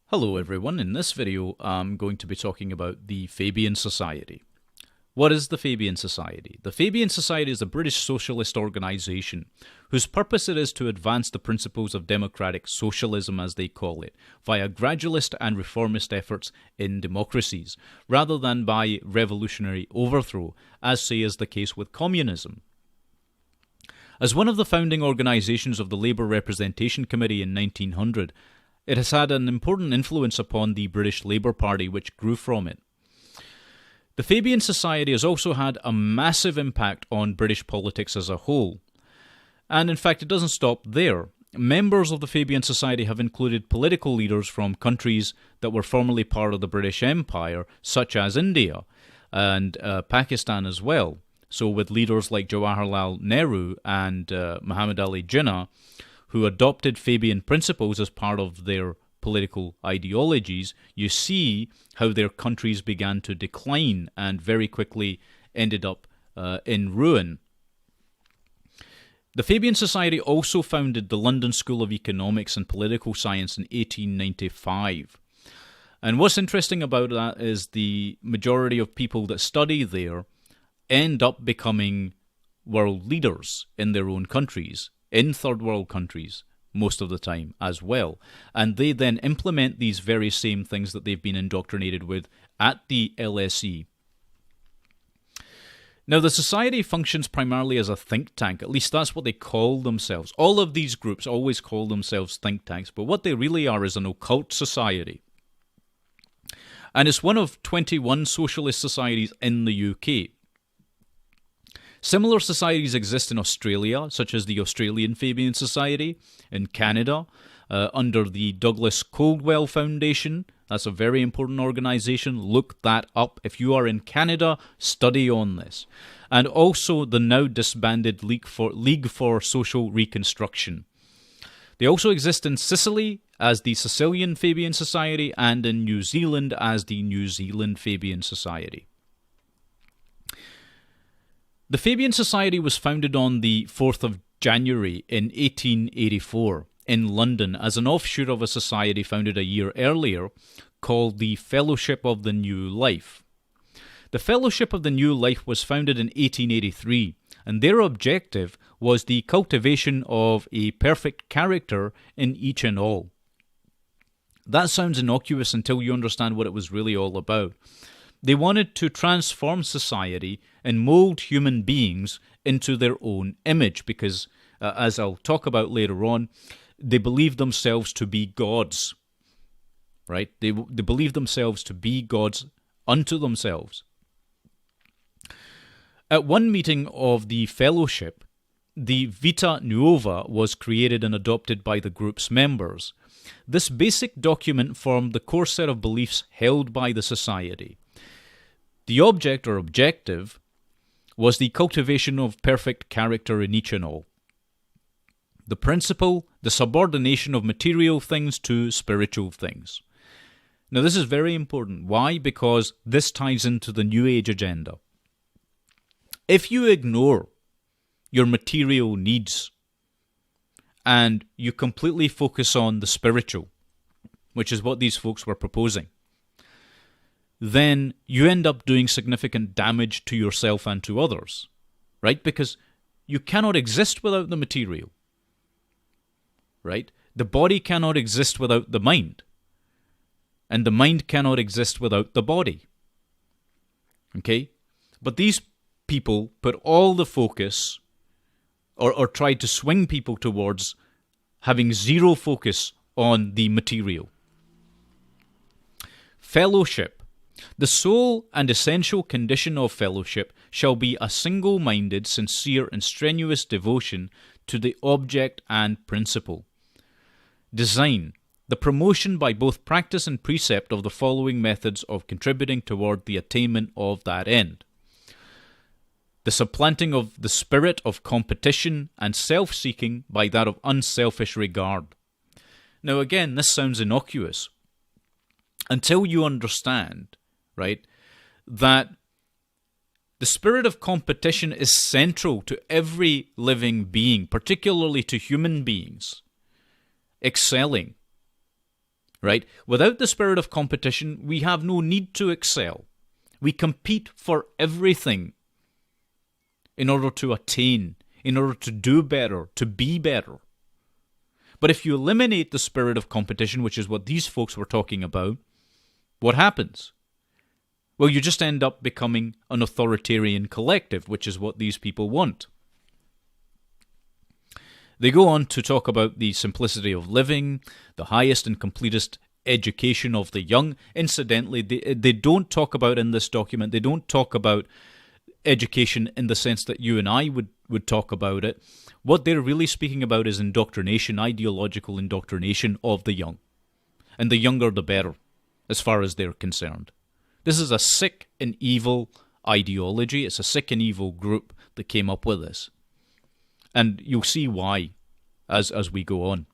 Hello everyone, in this video I'm going to be talking about the Fabian Society. What is the Fabian Society? The Fabian Society is a British socialist organisation whose purpose it is to advance the principles of democratic socialism, as they call it, via gradualist and reformist efforts in democracies, rather than by revolutionary overthrow, as say is the case with communism. As one of the founding organisations of the Labour Representation Committee in 1900, it has had an important influence upon the British Labour Party, which grew from it. The Fabian Society has also had a massive impact on British politics as a whole. And in fact, it doesn't stop there. Members of the Fabian Society have included political leaders from countries that were formerly part of the British Empire, such as India and Pakistan as well. So with leaders like Jawaharlal Nehru and Muhammad Ali Jinnah, who adopted Fabian principles as part of their political ideologies, you see how their countries began to decline and very quickly ended up in ruin. The Fabian Society also founded the London School of Economics and Political Science in 1895. And what's interesting about that is the majority of people that study there end up becoming world leaders in their own countries, in third world countries most of the time as well. And they then implement these very same things that they've been indoctrinated with at the LSE. Now, the society functions primarily as a think tank. At least that's what they call themselves. All of these groups always call themselves think tanks, but what they really are is an occult society. And it's one of 21 socialist societies in the UK. Similar societies exist in Australia, such as the Australian Fabian Society, in Canada, under the Douglas Coldwell Foundation. That's a very important organisation. Look that up. If you are in Canada, study on this. And also the now disbanded League for Social Reconstruction. They also exist in Sicily as the Sicilian Fabian Society and in New Zealand as the New Zealand Fabian Society. The Fabian Society was founded on the 4th of January in 1884 in London as an offshoot of a society founded a year earlier called the Fellowship of the New Life. The Fellowship of the New Life was founded in 1883, and their objective was the cultivation of a perfect character in each and all. That sounds innocuous until you understand what it was really all about. They wanted to transform society and mold human beings into their own image because, as I'll talk about later on, they believed themselves to be gods, right? They believed themselves to be gods unto themselves. At one meeting of the fellowship, the Vita Nuova was created and adopted by the group's members. This basic document formed the core set of beliefs held by the society. The object or objective was the cultivation of perfect character in each and all. The principle, the subordination of material things to spiritual things. Now this is very important. Why? Because this ties into the New Age agenda. If you ignore your material needs and you completely focus on the spiritual, which is what these folks were proposing, then you end up doing significant damage to yourself and to others, right? Because you cannot exist without the material, right? The body cannot exist without the mind, and the mind cannot exist without the body, okay? But these people put all the focus, or tried to swing people towards having zero focus on the material. Fellowship. The sole and essential condition of fellowship shall be a single-minded, sincere, and strenuous devotion to the object and principle. Design. The promotion by both practice and precept of the following methods of contributing toward the attainment of that end. The supplanting of the spirit of competition and self-seeking by that of unselfish regard. Now again, this sounds innocuous until you understand, right, that the spirit of competition is central to every living being, particularly to human beings, excelling, right? Without the spirit of competition, we have no need to excel. We compete for everything in order to attain, in order to do better, to be better. But if you eliminate the spirit of competition, which is what these folks were talking about, what happens? Well, you just end up becoming an authoritarian collective, which is what these people want. They go on to talk about the simplicity of living, the highest and completest education of the young. Incidentally, they don't talk about in this document, they don't talk about education in the sense that you and I would talk about it. What they're really speaking about is indoctrination, ideological indoctrination of the young. And the younger the better, as far as they're concerned. This is a sick and evil ideology. It's a sick and evil group that came up with this. And you'll see why as we go on.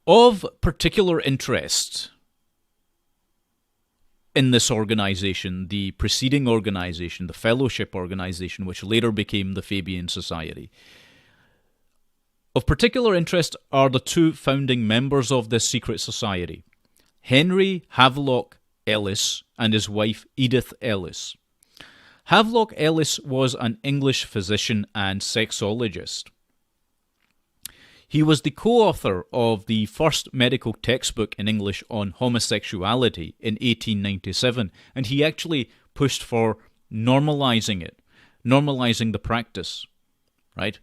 Of particular interest in this organization, the preceding organization, the fellowship organization, which later became the Fabian Society. Of particular interest are the two founding members of this secret society, Henry Havelock Ellis and his wife Edith Ellis. Havelock Ellis was an English physician and sexologist. He was the co-author of the first medical textbook in English on homosexuality in 1897, and he actually pushed for normalizing it, normalizing the practice, right?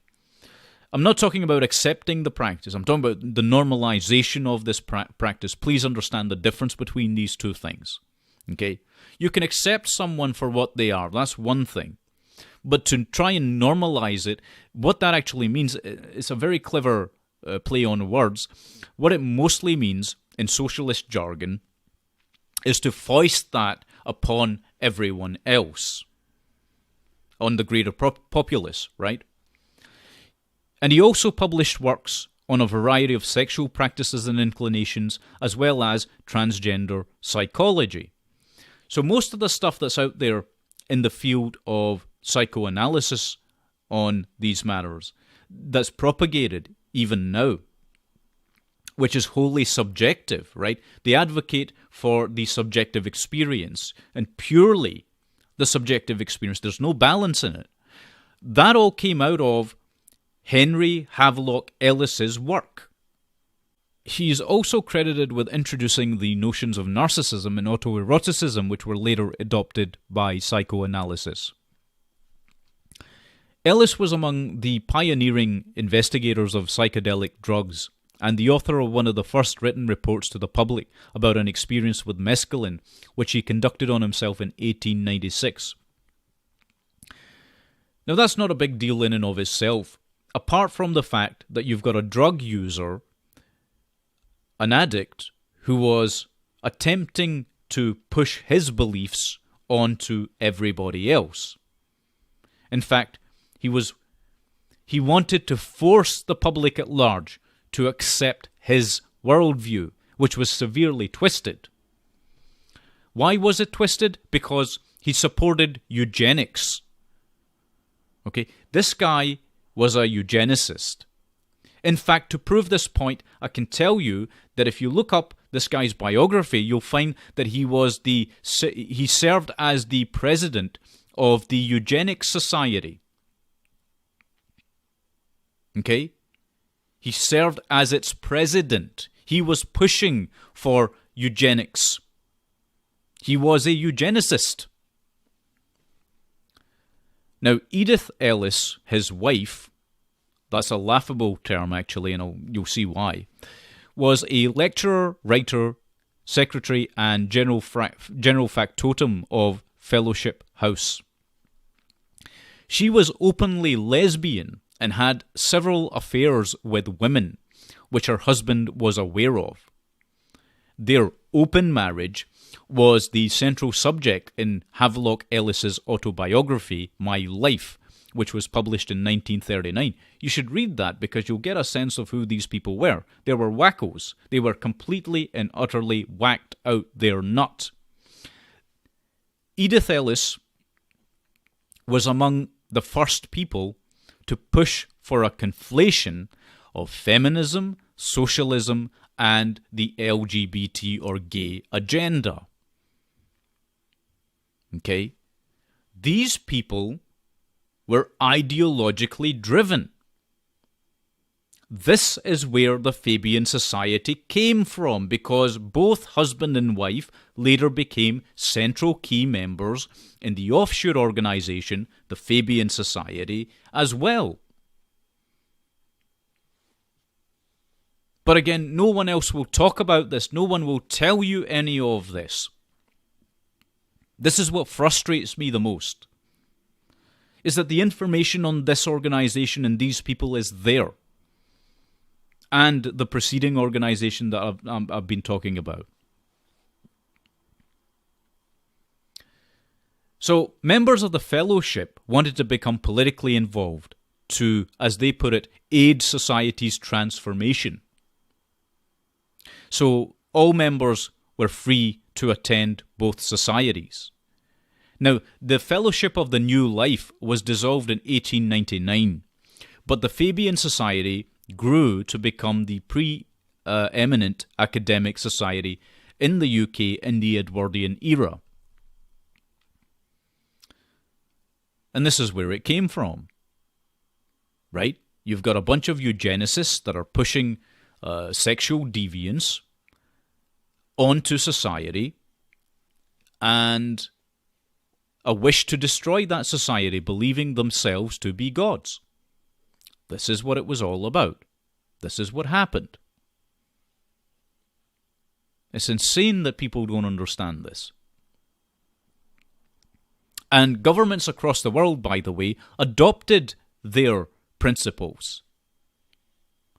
I'm not talking about accepting the practice. I'm talking about the normalization of this practice. Please understand the difference between these two things, okay? You can accept someone for what they are. That's one thing. But to try and normalize it, what that actually means, it's a very clever play on words. What it mostly means in socialist jargon is to foist that upon everyone else, on the greater populace, right? And he also published works on a variety of sexual practices and inclinations, as well as transgender psychology. So most of the stuff that's out there in the field of psychoanalysis on these matters, that's propagated even now, which is wholly subjective, right? They advocate for the subjective experience, and purely the subjective experience. There's no balance in it. That all came out of Henry Havelock Ellis's work. He's also credited with introducing the notions of narcissism and autoeroticism, which were later adopted by psychoanalysis. Ellis was among the pioneering investigators of psychedelic drugs and the author of one of the first written reports to the public about an experience with mescaline, which he conducted on himself in 1896. Now, that's not a big deal in and of itself, apart from the fact that you've got a drug user, an addict, who was attempting to push his beliefs onto everybody else. In fact, he wanted to force the public at large to accept his worldview, which was severely twisted. Why was it twisted? Because he supported eugenics. Okay, this guy was a eugenicist. In fact, to prove this point, I can tell you that if you look up this guy's biography, you'll find that he served as the president of the Eugenics Society. Okay? He served as its president. He was pushing for eugenics. He was a eugenicist. Now, Edith Ellis, his wife, that's a laughable term actually, and you'll see why, was a lecturer, writer, secretary, and general factotum of Fellowship House. She was openly lesbian and had several affairs with women, which her husband was aware of. Their open marriage was the central subject in Havelock Ellis's autobiography, My Life, which was published in 1939. You should read that because you'll get a sense of who these people were. They were wackos. They were completely and utterly whacked out their nut. Edith Ellis was among the first people to push for a conflation of feminism, socialism, and the LGBT or gay agenda. Okay? These people were ideologically driven. This is where the Fabian Society came from, because both husband and wife later became central key members in the offshoot organization, the Fabian Society, as well. But again, no one else will talk about this. No one will tell you any of this. This is what frustrates me the most, is that the information on this organization and these people is there. And the preceding organization that I've been talking about. So, members of the fellowship wanted to become politically involved to, as they put it, aid society's transformation. So, all members were free to attend both societies. Now, the Fellowship of the New Life was dissolved in 1899, but the Fabian Society grew to become the pre-eminent academic society in the UK in the Edwardian era. And this is where it came from, right? You've got a bunch of eugenicists that are pushing sexual deviance onto society and a wish to destroy that society, believing themselves to be gods. This is what it was all about. This is what happened. It's insane that people don't understand this. And governments across the world, by the way, adopted their principles.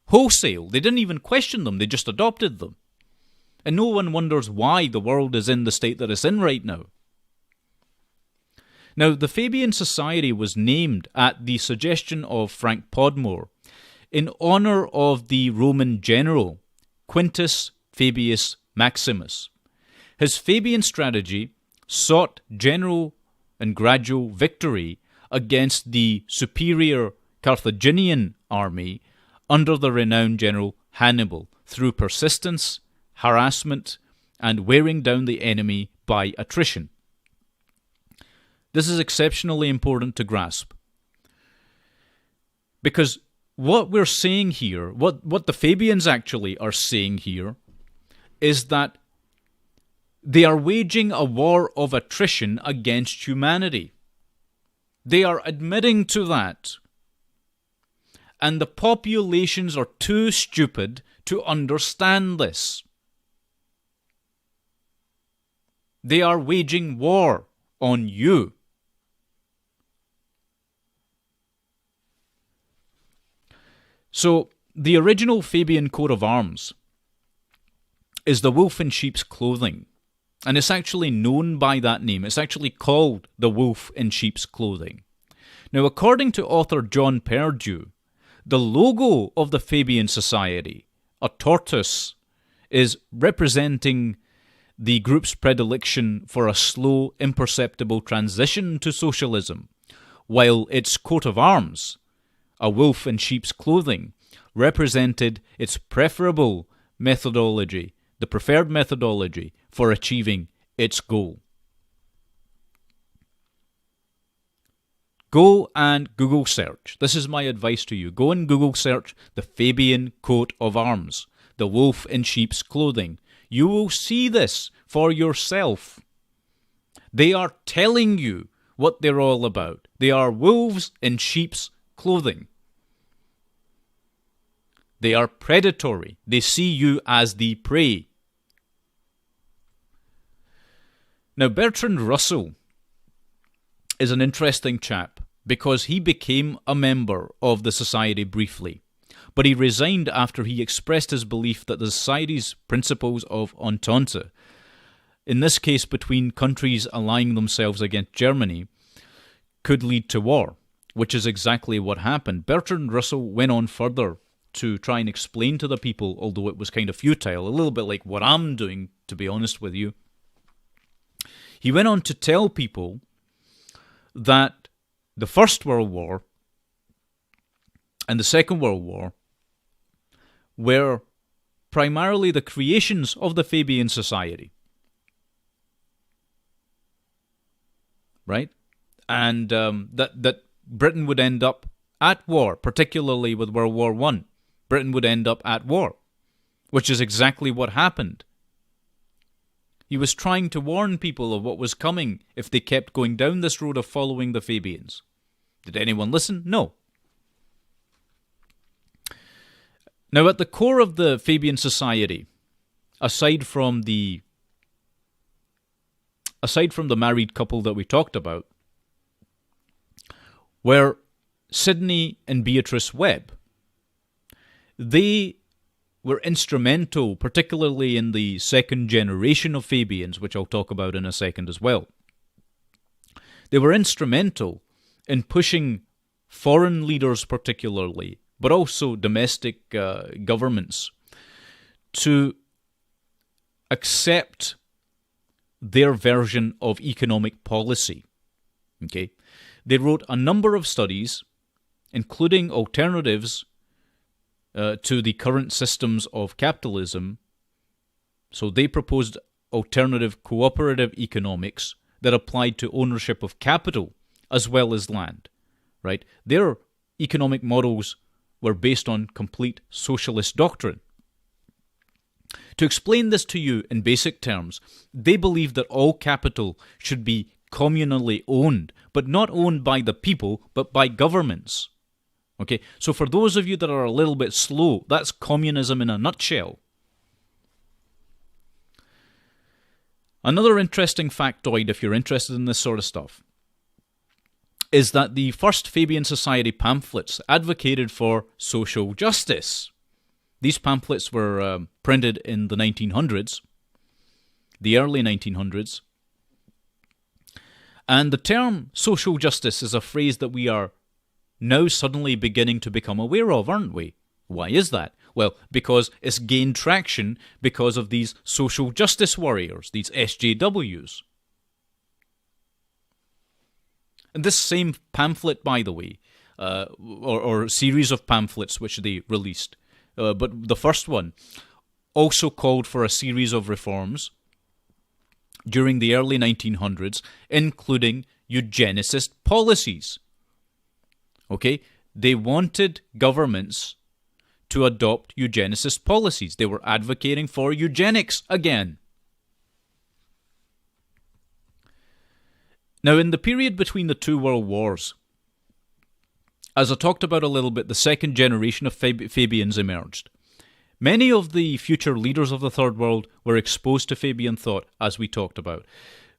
Wholesale. They didn't even question them. They just adopted them. And no one wonders why the world is in the state that it's in right now. Now, the Fabian Society was named at the suggestion of Frank Podmore in honour of the Roman general Quintus Fabius Maximus. His Fabian strategy sought general and gradual victory against the superior Carthaginian army under the renowned general Hannibal through persistence, harassment, and wearing down the enemy by attrition. This is exceptionally important to grasp, because what we're saying here, what the Fabians actually are saying here, is that they are waging a war of attrition against humanity. They are admitting to that. And the populations are too stupid to understand this. They are waging war on you. So, the original Fabian coat of arms is the wolf in sheep's clothing. And it's actually known by that name. It's actually called the wolf in sheep's clothing. Now, according to author John Perdue, the logo of the Fabian Society, a tortoise, is representing the group's predilection for a slow, imperceptible transition to socialism, while its coat of arms, a wolf in sheep's clothing, represented its preferable methodology, the preferred methodology for achieving its goal. Go and Google search. This is my advice to you. Go and Google search the Fabian coat of arms, the wolf in sheep's clothing. You will see this for yourself. They are telling you what they're all about. They are wolves in sheep's clothing. They are predatory. They see you as the prey. Now, Bertrand Russell is an interesting chap because he became a member of the society briefly, but he resigned after he expressed his belief that the society's principles of entente, in this case between countries allying themselves against Germany, could lead to war, which is exactly what happened. Bertrand Russell went on further to try and explain to the people, although it was kind of futile, a little bit like what I'm doing, to be honest with you. He went on to tell people that the First World War and the Second World War were primarily the creations of the Fabian Society. Right? And that Britain would end up at war, particularly with World War I. Britain would end up at war, which is exactly what happened. He was trying to warn people of what was coming if they kept going down this road of following the Fabians. Did anyone listen? No. Now, at the core of the Fabian Society, aside from the married couple that we talked about, were Sidney and Beatrice Webb. They were instrumental, particularly in the second generation of Fabians, which I'll talk about in a second as well. They were instrumental in pushing foreign leaders particularly, but also domestic governments, to accept their version of economic policy. Okay? They wrote a number of studies, including alternatives to the current systems of capitalism. So they proposed alternative cooperative economics that applied to ownership of capital as well as land. Right? Their economic models were based on complete socialist doctrine. To explain this to you in basic terms, they believed that all capital should be communally owned, but not owned by the people, but by governments. Okay, so for those of you that are a little bit slow, that's communism in a nutshell. Another interesting factoid, if you're interested in this sort of stuff, is that the first Fabian Society pamphlets advocated for social justice. These pamphlets were printed in the 1900s, the early 1900s. And the term social justice is a phrase that we are now suddenly beginning to become aware of, aren't we? Why is that? Well, because it's gained traction because of these social justice warriors, these SJWs. And this same pamphlet, by the way, or series of pamphlets which they released, but the first one also called for a series of reforms during the early 1900s, including eugenicist policies. Okay? They wanted governments to adopt eugenicist policies. They were advocating for eugenics again. Now, in the period between the two world wars, as I talked about a little bit, the second generation of Fabians emerged. Many of the future leaders of the Third World were exposed to Fabian thought, as we talked about.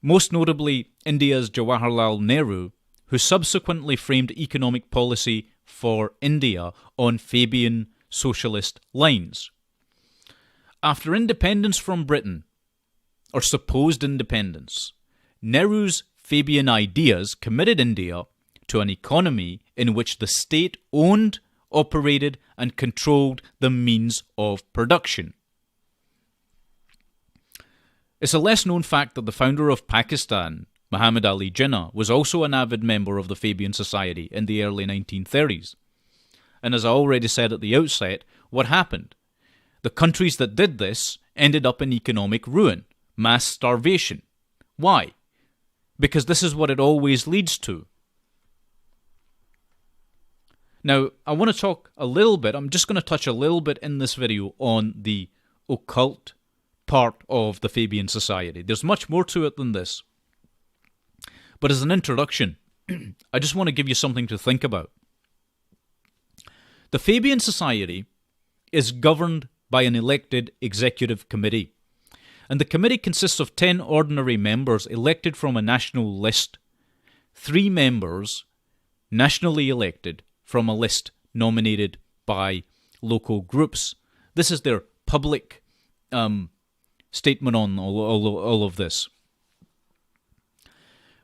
Most notably, India's Jawaharlal Nehru, who subsequently framed economic policy for India on Fabian socialist lines. After independence from Britain, or supposed independence, Nehru's Fabian ideas committed India to an economy in which the state owned, operated, and controlled the means of production. It's a less-known fact that the founder of Pakistan, Muhammad Ali Jinnah, was also an avid member of the Fabian Society in the early 1930s. And as I already said at the outset, what happened? The countries that did this ended up in economic ruin, mass starvation. Why? Because this is what it always leads to. Now, I want to talk a little bit, I'm just going to touch a little bit in this video on the occult part of the Fabian Society. There's much more to it than this. But as an introduction, I just want to give you something to think about. The Fabian Society is governed by an elected executive committee. And the committee consists of 10 ordinary members elected from a national list, 3 members nationally elected from a list nominated by local groups. This is their public statement on all of this.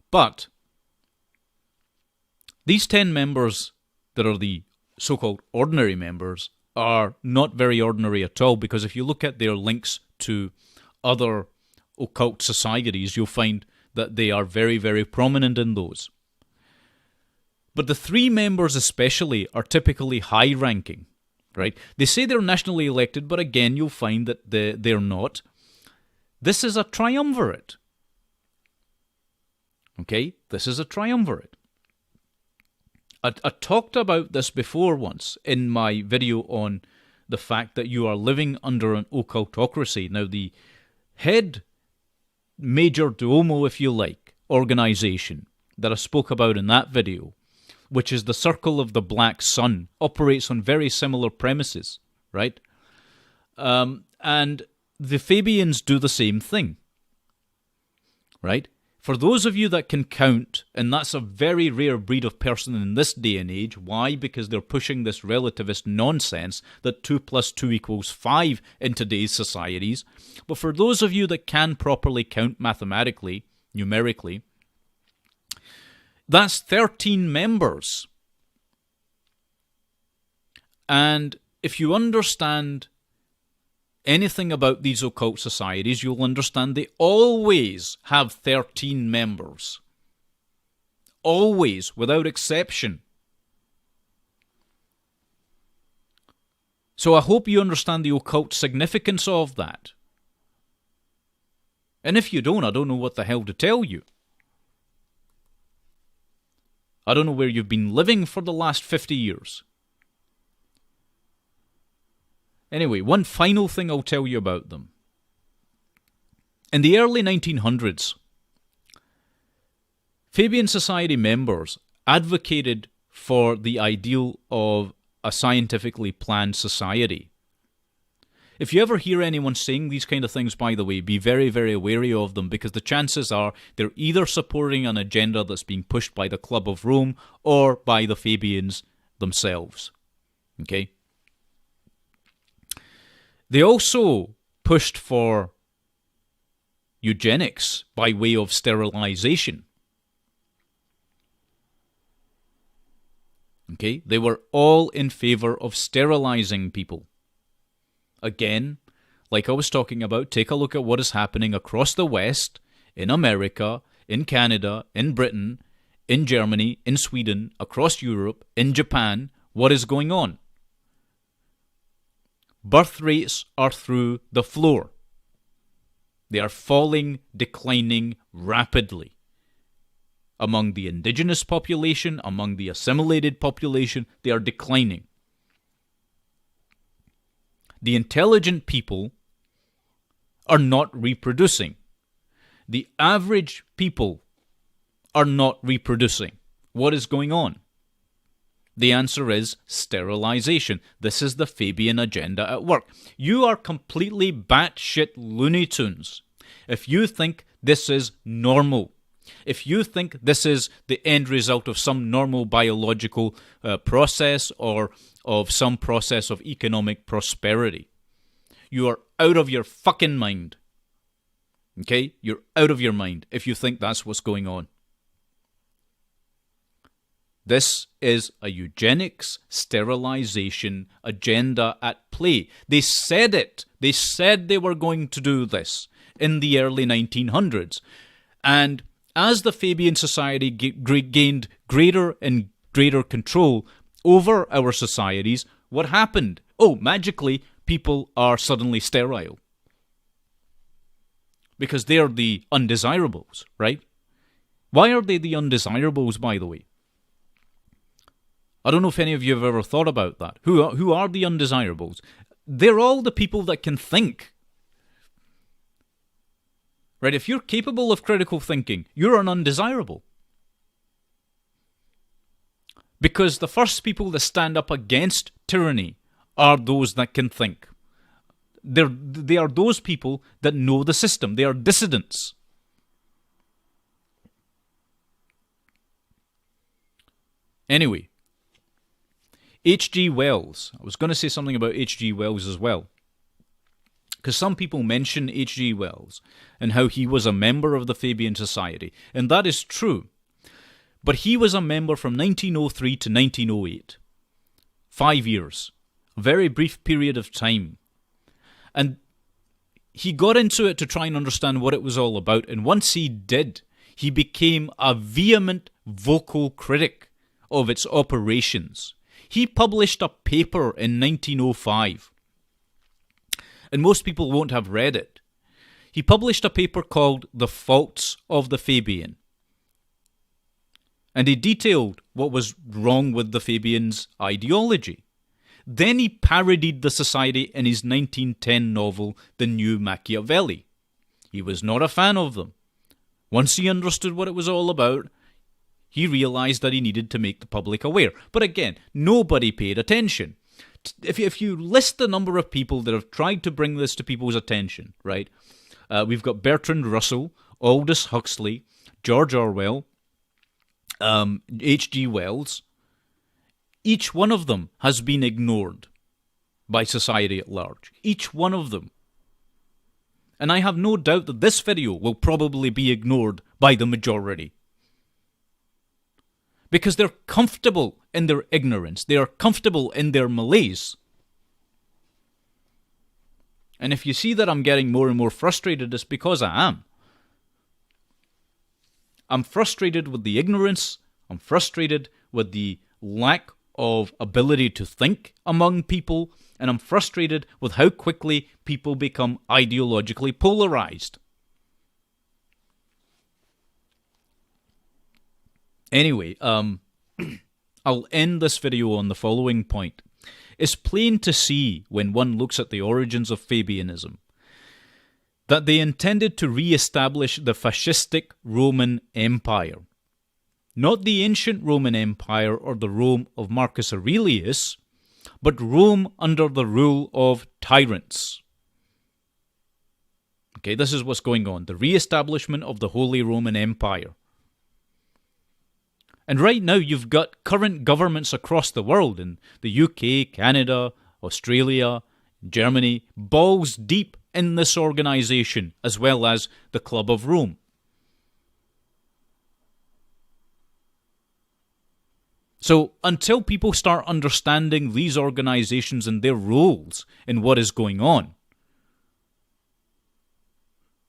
But these 10 members that are the so-called ordinary members are not very ordinary at all, because if you look at their links to other occult societies, you'll find that they are very, very prominent in those. But the 3 members especially are typically high-ranking. right? They say they're nationally elected, but again, you'll find that they're not. This is a triumvirate. Okay? This is a triumvirate. I talked about this before once in my video on the fact that you are living under an occultocracy. Now, the head major domo, if you like, organization that I spoke about in that video, which is the Circle of the Black Sun, operates on very similar premises, right? And the Fabians do the same thing, right? For those of you that can count, and that's a very rare breed of person in this day and age. Why? Because they're pushing this relativist nonsense that 2 + 2 = 5 in today's societies. But for those of you that can properly count mathematically, numerically, that's 13 members. And if you understand anything about these occult societies, you'll understand they always have 13 members. Always, without exception. So I hope you understand the occult significance of that. And if you don't, I don't know what the hell to tell you. I don't know where you've been living for the last 50 years. Anyway, one final thing I'll tell you about them. In the early 1900s, Fabian Society members advocated for the ideal of a scientifically planned society. If you ever hear anyone saying these kind of things, by the way, be very, very wary of them, because the chances are they're either supporting an agenda that's being pushed by the Club of Rome or by the Fabians themselves. Okay? They also pushed for eugenics by way of sterilization. Okay? They were all in favor of sterilizing people. Again, like I was talking about, take a look at what is happening across the West, in America, in Canada, in Britain, in Germany, in Sweden, across Europe, in Japan. What is going on? Birth rates are through the floor. They are falling, declining rapidly. Among the indigenous population, among the assimilated population, they are declining. The intelligent people are not reproducing. The average people are not reproducing. What is going on? The answer is sterilization. This is the Fabian agenda at work. You are completely batshit Looney Tunes if you think this is normal. If you think this is the end result of some normal biological process or of some process of economic prosperity, you are out of your fucking mind. Okay? You're out of your mind if you think that's what's going on. This is a eugenics sterilization agenda at play. They said it. They said they were going to do this in the early 1900s. And as the Fabian Society gained greater and greater control over our societies, what happened? Oh, magically, people are suddenly sterile. Because they're the undesirables, right? Why are they the undesirables, by the way? I don't know if any of you have ever thought about that. Who are the undesirables? They're all the people that can think. Right? If you're capable of critical thinking, you're an undesirable. Because the first people that stand up against tyranny are those that can think. They are those people that know the system. They are dissidents. Anyway, H.G. Wells. I was going to say something about H.G. Wells as well. Because some people mention H.G. Wells and how he was a member of the Fabian Society. And that is true. But he was a member from 1903 to 1908. 5 years. A very brief period of time. And he got into it to try and understand what it was all about. And once he did, he became a vehement vocal critic of its operations. He published a paper in 1905, and most people won't have read it. He published a paper called The Faults of the Fabian, and he detailed what was wrong with the Fabians' ideology. Then he parodied the society in his 1910 novel, The New Machiavelli. He was not a fan of them. Once he understood what it was all about, he realized that he needed to make the public aware. But again, nobody paid attention. If you list the number of people that have tried to bring this to people's attention, right? We've got Bertrand Russell, Aldous Huxley, George Orwell, H.G. Wells. Each one of them has been ignored by society at large. Each one of them. And I have no doubt that this video will probably be ignored by the majority. Because they're comfortable in their ignorance. They are comfortable in their malaise. And if you see that I'm getting more and more frustrated, it's because I am. I'm frustrated with the ignorance. I'm frustrated with the lack of ability to think among people. And I'm frustrated with how quickly people become ideologically polarized. Anyway, I'll end this video on the following point. It's plain to see, when one looks at the origins of Fabianism, that they intended to re-establish the fascistic Roman Empire. Not the ancient Roman Empire or the Rome of Marcus Aurelius, but Rome under the rule of tyrants. Okay, this is what's going on. The re-establishment of the Holy Roman Empire. And right now you've got current governments across the world, in the UK, Canada, Australia, Germany, balls deep in this organisation, as well as the Club of Rome. So until people start understanding these organisations and their roles in what is going on,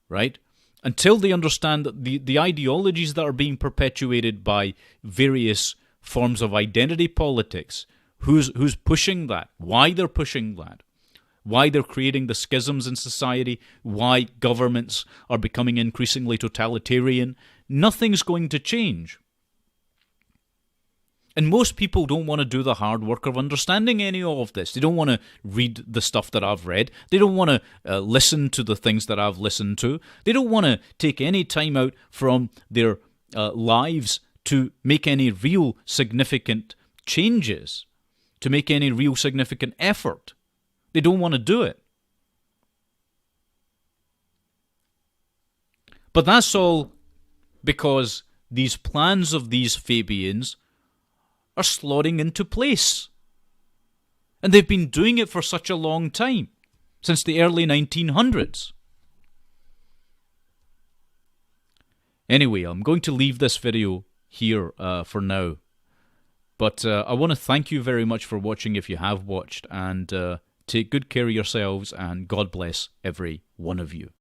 right? Until they understand that the ideologies that are being perpetuated by various forms of identity politics, who's pushing that, why they're pushing that, why they're creating the schisms in society, why governments are becoming increasingly totalitarian, nothing's going to change. And most people don't want to do the hard work of understanding any of this. They don't want to read the stuff that I've read. They don't want to listen to the things that I've listened to. They don't want to take any time out from their lives to make any real significant changes, to make any real significant effort. They don't want to do it. But that's all because these plans of these Fabians are slotting into place. And they've been doing it for such a long time, since the early 1900s. Anyway, I'm going to leave this video here for now. But I want to thank you very much for watching if you have watched, and take good care of yourselves, and God bless every one of you.